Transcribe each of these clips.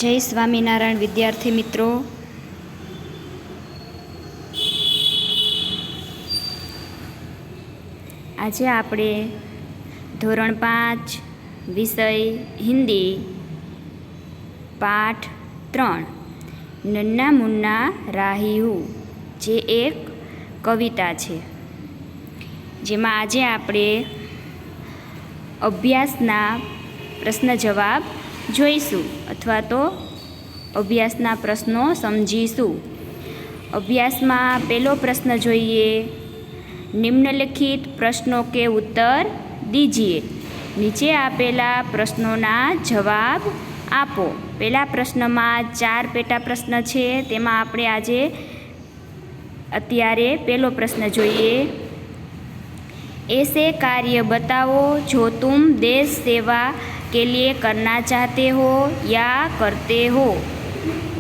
જય સ્વામિનારાયણ વિદ્યાર્થી મિત્રો, આજે આપણે ધોરણ 5 વિષય હિન્દી પાઠ 3 નન્ના મુન્ના રાહી હું, જે એક કવિતા છે, જેમાં આજે આપણે અભ્યાસના પ્રશ્ન જવાબ જોઈશું અથવા તો અભ્યાસના પ્રશ્નો સમજીશું। અભ્યાસમાં પહેલો પ્રશ્ન જોઈએ, નિમ્નલિખિત પ્રશ્નો કે ઉત્તર દીजिए। નીચે આપેલા પ્રશ્નોના જવાબ આપો। પહેલા પ્રશ્નમાં 4 પેટા પ્રશ્ન છે, તેમાં આપણે અત્યારે પહેલો પ્રશ્ન જોઈએ। ऐसे कार्य बताओ जो तुम देश सेवा के लिए करना चाहते हो या करते हो।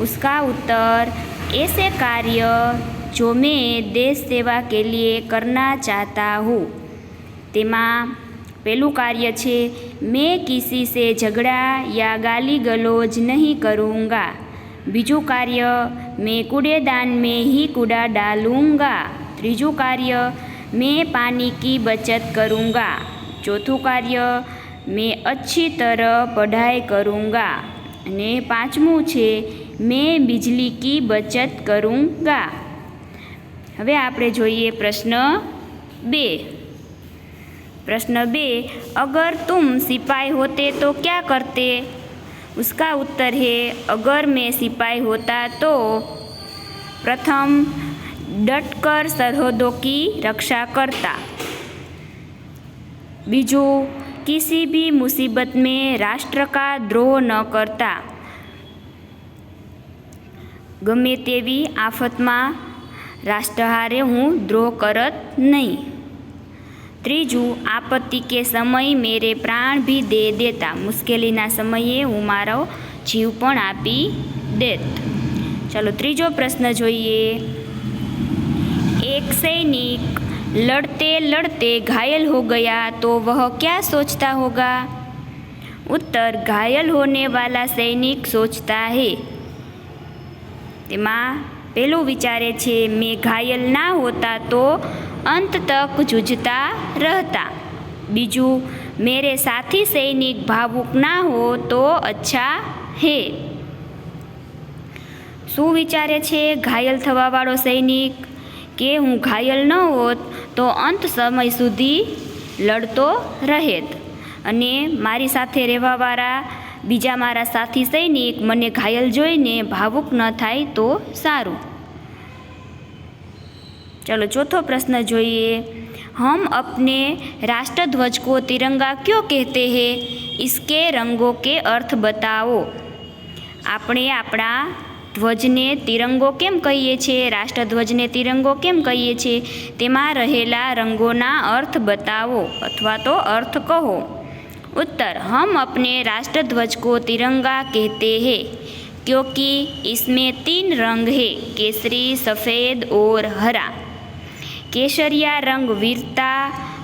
उसका उत्तर, ऐसे कार्य जो मैं देश सेवा के लिए करना चाहता हूँ। तेमा पहलू कार्य छे, मैं किसी से झगड़ा या गाली गलौज नहीं करूँगा। बीजू कार्य, मैं कूड़ेदान में ही कूड़ा डालूँगा। तीजू कार्य, मैं पानी की बचत करूँगा। चौथुं कार्य, मैं अच्छी तरह पढ़ाई करूँगा। અને પાંચમું છે, मैं बिजली की बचत करूँगा। હવે આપણે જોઈએ પ્રશ્ન 2। प्रश्न 2, अगर तुम सिपाही होते तो क्या करते। उसका उत्तर है, अगर मैं सिपाही होता तो प्रथम डटकर सरहदों की रक्षा करता। बीजू, किसी भी मुसीबत में राष्ट्र का द्रोह न करता। गमे तेवी आफत में राष्ट्र हारे हूँ द्रोह करत नहीं। तीजू, आपत्ति के समय मेरे प्राण भी दे देता। मुश्केलीना समये हूँ मारो जीव पण आपी देत। चलो तीजो प्रश्न जोईए। एक सैनिक लड़ते लड़ते घायल हो गया तो वह क्या सोचता होगा। उत्तर, घायल होने वाला सैनिक सोचता है, तेमा पहलू विचारे छे, मैं घायल ना होता तो अंत तक जूझता रहता। बीजू, मेरे साथी सैनिक भावुक ना हो तो अच्छा है। शू विचारे छे घायल थवा वाळो सैनिक के हूँ घायल न होत तो अंत समय सुधी लड़तो रहेत अने मारी साथे रहेवावाळा बीजा मारा साथी सैनिक मने घायल जोईने भावुक न थाय तो सारूं। चलो चौथो प्रश्न जोईए। हम अपने राष्ट्रध्वज को तिरंगा क्यों कहते हैं, इसके रंगों के अर्थ बताओ। આપણે આપણા ધ્વજને તિરંગો કેમ કહીએ છીએ, રાષ્ટ્રધ્વજને તિરંગો કેમ કહીએ છીએ, તેમાં રહેલા રંગોના अर्थ बताओ अथवा तो अर्थ कहो। उत्तर, हम अपने राष्ट्रध्वज को तिरंगा कहते हैं क्योंकि इसमें 3 रंग है, केसरी, सफ़ेद और हरा। केसरिया रंग वीरता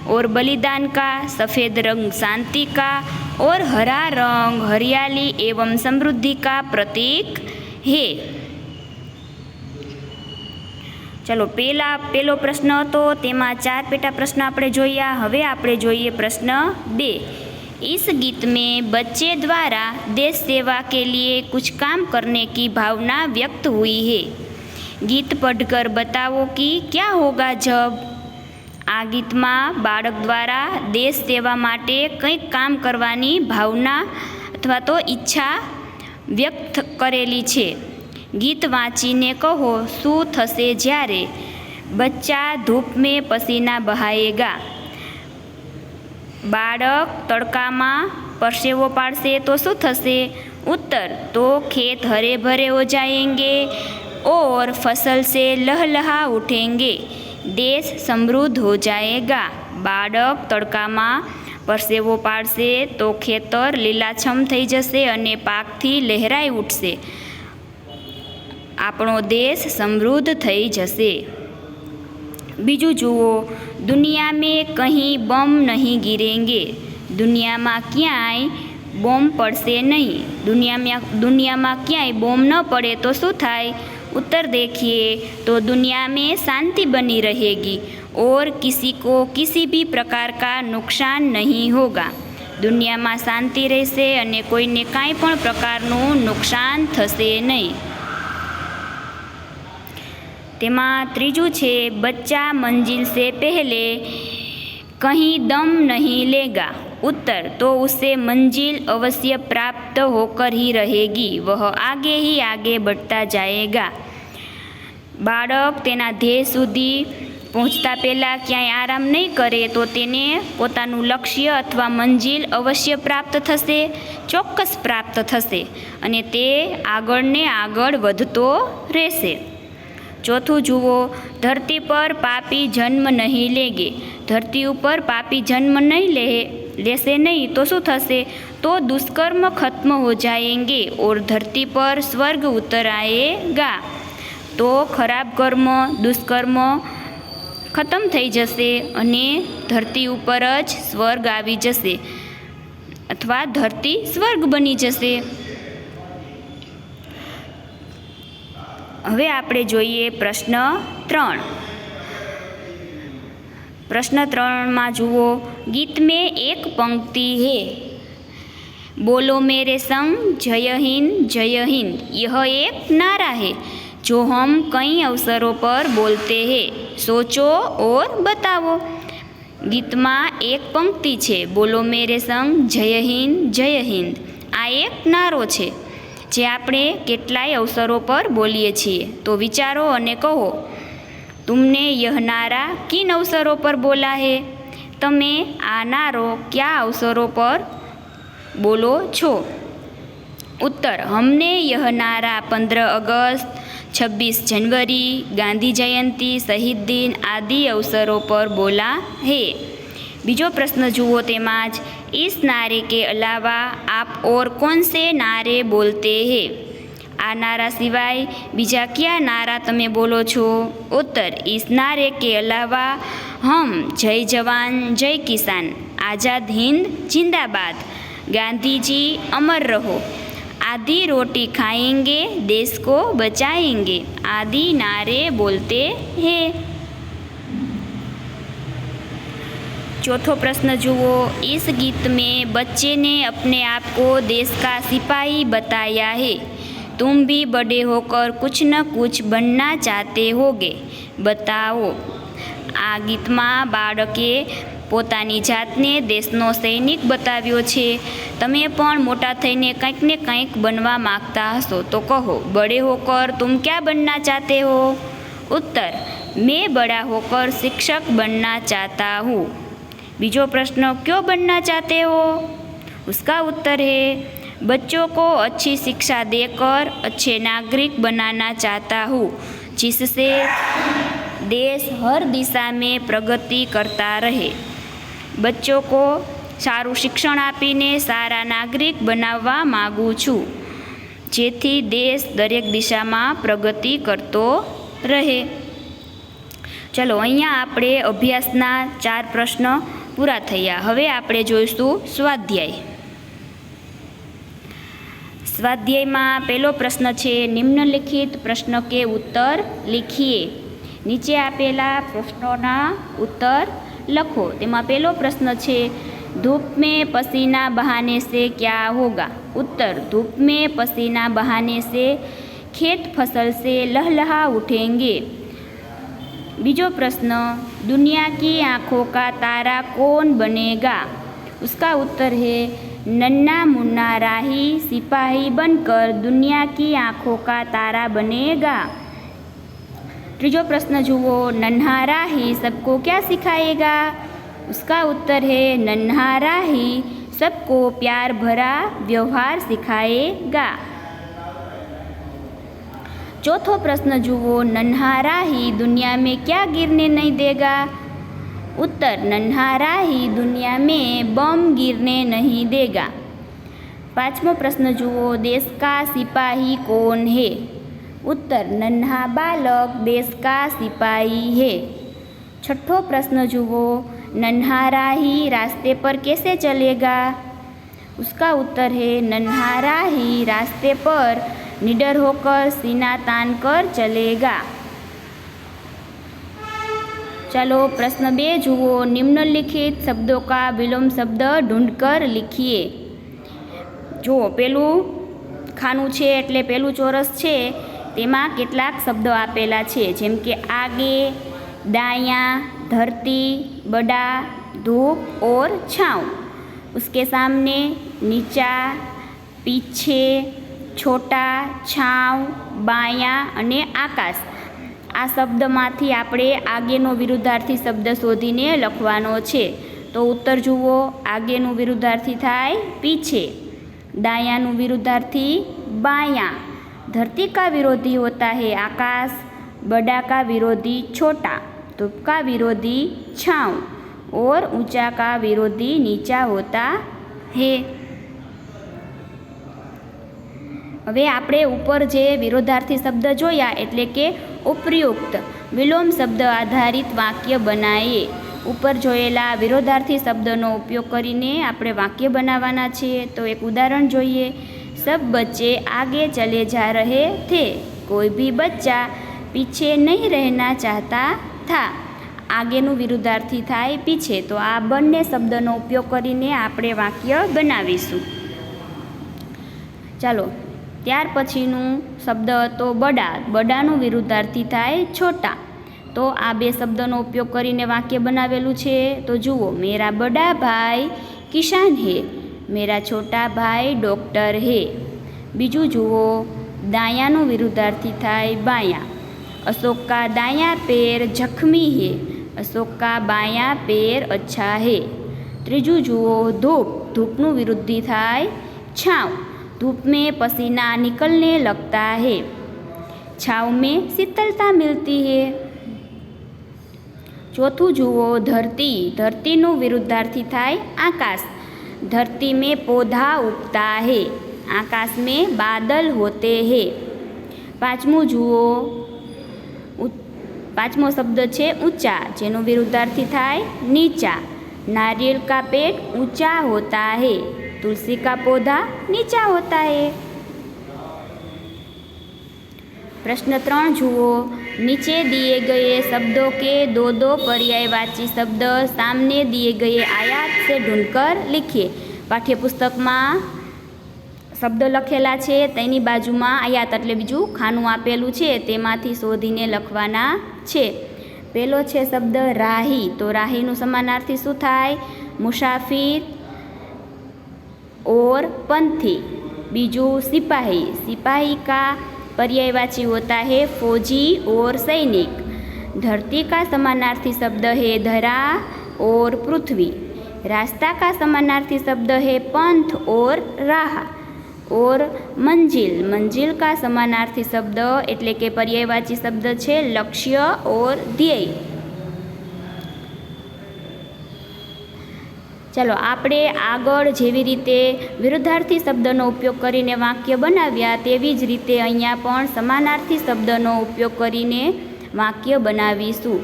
और बलिदान का, सफ़ेद रंग शांति का और हरा रंग हरियाली एवं समृद्धि का प्रतीक है। चलो पहलो प्रश्न तो तेमा 4 पेटा प्रश्न आपणे जोया। हवे आपणे जोईए प्रश्न 2। इस गीत में बच्चे द्वारा देश सेवा के लिए कुछ काम करने की भावना व्यक्त हुई है। गीत पढ़कर बताओ कि क्या होगा जब। आ गीत में बाळक द्वारा देश सेवा माटे कंईक काम करवानी भावना अथवा तो इच्छा व्यक्त करेली छे। गीत वाँचीने कहो, शू थशे ज्यारे बच्चा धूप में पसीना बहाएगा। बाळक तड़का में परसेवो पाड़शे तो शू थशे। उत्तर, तो खेत हरे भरे हो जाएंगे और फसल से लहलहा उठेंगे, देश समृद्ध हो जाएगा। बाळक तड़का में परसेवो पाड़शे तो खेतर लीलाछम थई जशे अने पाकथी लहराई उठशे, आपणो देश समृद्ध थई जशे। बीजू जुओ, दुनिया में कहीं बम नहीं गिरेंगे, दुनिया में क्यांय બોમ્બ પડશે નહીં। दुनिया में क्यांय बोम न पड़े तो शू थाय? उत्तर देखिए तो दुनिया में शांति बनी रहेगी और किसी को किसी भी प्रकार का नुकसान नहीं होगा। दुनिया में शांति रहेशे अने कोईने कांई पण प्रकारनुं नुकसान थशे नहीं। तेमां त्रीजुं छे, बच्चा मंजिल से पहले कहीं दम नहीं लेगा। उत्तर, तो उसे मंजिल अवश्य प्राप्त होकर ही रहेगी, वह आगे ही आगे बढ़ता जाएगा। बाळक तेना ध्येय सुधी पहोंचता पहला क्यांय आराम नहीं करे तो तेने पोतानुं लक्ष्य अथवा मंजिल अवश्य प्राप्त थशे, चोक्कस प्राप्त थशे अने ते आगळ ने आगळ वधतो रहेशे। चौथुं जुओ, धरती पर पापी जन्म नहीं लेंगे। धरती ऊपर पापी जन्म नहीं लेसे नहीं तो शू थशे? तो दुष्कर्म खत्म हो जाएंगे और धरती पर स्वर्ग उतर आएगा। तो खराब कर्म दुष्कर्म खत्म थई जशे अने धरती उपर ज स्वर्ग आवी जशे अथवा धरती स्वर्ग बनी जशे। हवे आपणे जोईए प्रश्न 3। प्रश्न 3 में जुओ, गीत में एक पंक्ति है, बोलो मेरे संग जय हिंद। यह एक नारा है जो हम कई अवसरों पर बोलते हैं। सोचो और बताओ। गीत में एक पंक्ति है, बोलो मेरे संग जय हिंद। आ एक नारो है जे आपणे केटलाय अवसरों पर बोलीए छीए। तो विचारो अने कहो, तुमने यह नारा किन अवसरों पर बोला है? तमे आ नारो क्या अवसरों पर बोलो छो? उत्तर, हमने यह नारा 15 अगस्त, 26 जनवरी, गांधी जयंती, शहीद दिन आदि अवसरों पर बोला है। बीजो प्रश्न जुओ तेमाज, इस नारे के अलावा आप और कौन से नारे बोलते हैं? आ नारा सिवाय बीजा क्या नारा तमे बोलो छो? उत्तर, इस नारे के अलावा हम जय जवान जय किसान, आज़ाद हिंद जिंदाबाद, गांधी जी अमर रहो, आदि रोटी खाएंगे देश को बचाएंगे आदि नारे बोलते हैं। चौथो प्रश्न जुओ, इस गीत में बच्चे ने अपने आप को देश का सिपाही बताया है। तुम भी बड़े होकर कुछ न कुछ बनना चाहते होगे, बताओ। आ गीत में बाळके पोतानी जातने देशनो सैनिक बताव्यो छे। तमे पण मोटा थईने कंईक ने कंईक बनवा मांगता हशो तो कहो, बड़े होकर तुम क्या बनना चाहते हो? उत्तर, मैं बड़ा होकर शिक्षक बनना चाहता हूँ। बीजो प्रश्न, क्यों बनना चाहते हो? उसका उत्तर है, बच्चों को अच्छी शिक्षा देकर अच्छे नागरिक बनाना चाहता हूँ, जिससे देश हर दिशा में प्रगति करता रहे। बच्चों को सारू शिक्षण आपीने सारा नागरिक बनाववा मागुं छूं, जेथी देश दरेक दिशा में प्रगति करतो रहे। चलो, अहींया आपणे अभ्यासना 4 प्रश्न पूरा थया। हवे आपणे जोईशुं स्वाध्याय। स्वाध्याय में पहलो प्रश्न है, निम्नलिखित प्रश्न के उत्तर लिखिए। नीचे आपेला प्रश्नोना उत्तर लखो। तेमां पहलो प्रश्न है, धूप में पसीना बहाने से क्या होगा? उत्तर, धूप में पसीना बहाने से खेत फसल से लहलहा उठेंगे। बीजो प्रश्न, दुनिया की आँखों का तारा कौन बनेगा? उसका उत्तर है, नन्हा मुन्ना राही सिपाही बनकर दुनिया की आँखों का तारा बनेगा। तीजो प्रश्न जुओ, नन्हा राही सबको क्या सिखाएगा? उसका उत्तर है, नन्हा राही सबको प्यार भरा व्यवहार सिखाएगा। चौथो प्रश्न जुओ, नन्हा राही दुनिया में क्या गिरने नहीं देगा? उत्तर, नन्हा राही दुनिया में बम गिरने नहीं देगा। पांचवो प्रश्न जुओ, देश का सिपाही कौन है? उत्तर, नन्हा बालक देश का सिपाही है। छठो प्रश्न जुओ, नन्हा राही रास्ते पर कैसे चलेगा? उसका उत्तर है नन्हा राही रास्ते पर निडर होकर सीना तान कर चलेगा। चलो प्रश्न 2 जुओ। निम्नलिखित शब्दों का विलोम शब्द ढूंढकर लिखिए। जो पेલું ખાનું છે એટલે પેલું ચોરસ છે તેમાં કેટલાક શબ્દો આપેલા છે, જેમ કે आगे, दायां, धरती, बड़ा, धूप और छाँव। उसके सामने नीचा, पीछे, छोटा, छाँव, बायां અને आकाश। आ शब्दमांथी આપણે આગેનો વિરુદ્ધાર્થી શબ્દ શોધીને લખવાનો છે। તો ઉત્તર જુઓ। આગેનું વિરુદ્ધાર્થી થાય पीछे, दायाનું विरुद्धार्थी बायां, धरती का विरोधी होता है आकाश, बड़ा का विरोधी छोटा, धूप का विरोधी छाँव और ऊंचा का विरोधी नीचा होता है। હવે આપણે ઉપર જે વિરોધાર્થી શબ્દ જોયા એટલે કે ઉપયુક્ત વિલોમ શબ્દ આધારિત વાક્ય બનાવીએ। ઉપર જોયેલા વિરોધાર્થી શબ્દનો ઉપયોગ કરીને આપણે વાક્ય બનાવવાના છીએ। તો એક ઉદાહરણ જોઈએ। सब बच्चे आगे चले जा रहे थे, कोई भी बच्चा पीछे नहीं रहना चाहता था। આગેનું વિરુદ્ધાર્થી થાય પીછે। તો આ બંને શબ્દનો ઉપયોગ કરીને આપણે વાક્ય બનાવીશું। ચાલો ત્યાર પછીનું શબ્દ હતો બડા। બડાનું વિરુદ્ધાર્થી થાય છોટા। તો આ બે શબ્દનો ઉપયોગ કરીને વાક્ય બનાવેલું છે। તો જુઓ, મેરા બડા ભાઈ કિસાન હે, मेरा छोटा भाई डॉक्टर है। बीजू जुओ, दायाનું વિરુદ્ધાર્થી થાય बायां। अशोक का दायां पैर जख्मी है, अशोक का बायां पैर अच्छा है। त्रीजू जुओ, धूप। धूपનું વિરુદ્ધી થાય छाँव। धूप में पसीना निकलने लगता है, छाँव में शीतलता मिलती है। चौथू जुओ, धरती। धरतीનું વિરુદ્ધાર્થી થાય आकाश। धरती में पौधा उगता है, आकाश में बादल होते हैं। पांचमू जुओ, पांचमो शब्द छे ऊंचा, जेनो विरुद्धार्थी थाय नीचा। नारियल का पेड़ ऊंचा होता है, तुलसी का पौधा नीचा होता है। प्रश्न 3 जुओ। नीचे दिए गए शब्दों के दो दो पर्यायवाची शब्द सामने दिए गए आयात से ढूंढकर लिखिए। पाठ्यपुस्तक में शब्द लखेला छे तेनी बाजू में आयात एटले बीजू खानु आपेलू छे तेमांथी शोधीने लखवाना छे। पहलो छे शब्द राही। तो राहीनु समानार्थी शुं थाय? मुसाफिर और पंथी। बीजू सिपाही। सिपाही का पर्यायवाची होता है फौजी और सैनिक। धरती का समानार्थी शब्द है धरा और पृथ्वी। रास्ता का समानार्थी शब्द है पंथ और राह। और मंजिल। मंजिल का समानार्थी शब्द एटले के पर्यायवाची शब्द है लक्ष्य और ध्येय। चलो आपणे आगळ जेवी रीते विरुद्धार्थी शब्दनो उपयोग करीने वाक्य बनाव्या तेवी ज रीते अहींया पण समानार्थी शब्दनो उपयोग करीने वाक्य बनावीशुं।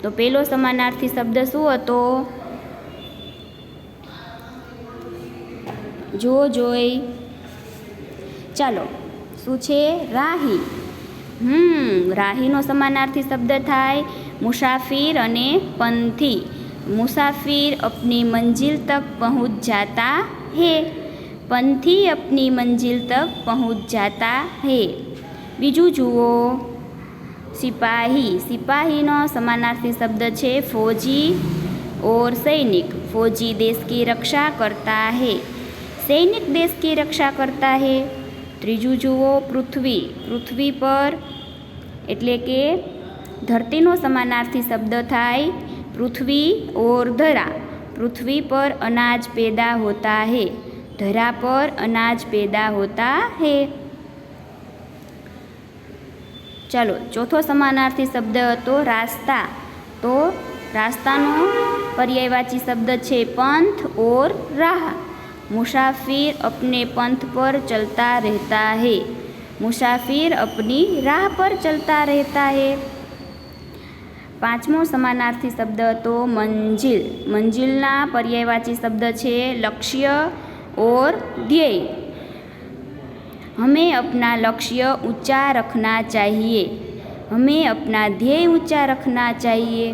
तो पहेलो समानार्थी शब्द शुं हतो? जो जोई। चलो शुं छे? राही। राहीनो समानार्थी शब्द थाय मुसाफिर अने पंथी। मुसाफिर अपनी मंजिल तक पहुंच जाता है, पंथी अपनी मंजिल तक पहुंच जाता है। बीजू जुओ, सिपाही। सिपाहीनो समानार्थी शब्द है फौजी और सैनिक। फौजी देश की रक्षा करता है, सैनिक देश की रक्षा करता है। त्रीजू जुओ, पृथ्वी। पृथ्वी पर एटले के धरतीनो समानार्थी शब्द थाय पृथ्वी और धरा। पृथ्वी पर अनाज पैदा होता है, धरा पर अनाज पैदा होता है। चलो चौथो समानार्थी शब्द तो रास्ता। तो रास्तानो पर्यायवाची शब्द है पंथ और राह। मुसाफिर अपने पंथ पर चलता रहता है, मुसाफिर अपनी राह पर चलता रहता है। पांचमो समानार्थी शब्द तो मंजिल। मंजिलना पर्यायवाची शब्द है लक्ष्य और ध्येय। हमें अपना लक्ष्य ऊंचा रखना चाहिए, हमें अपना ध्येय ऊंचा रखना चाहिए।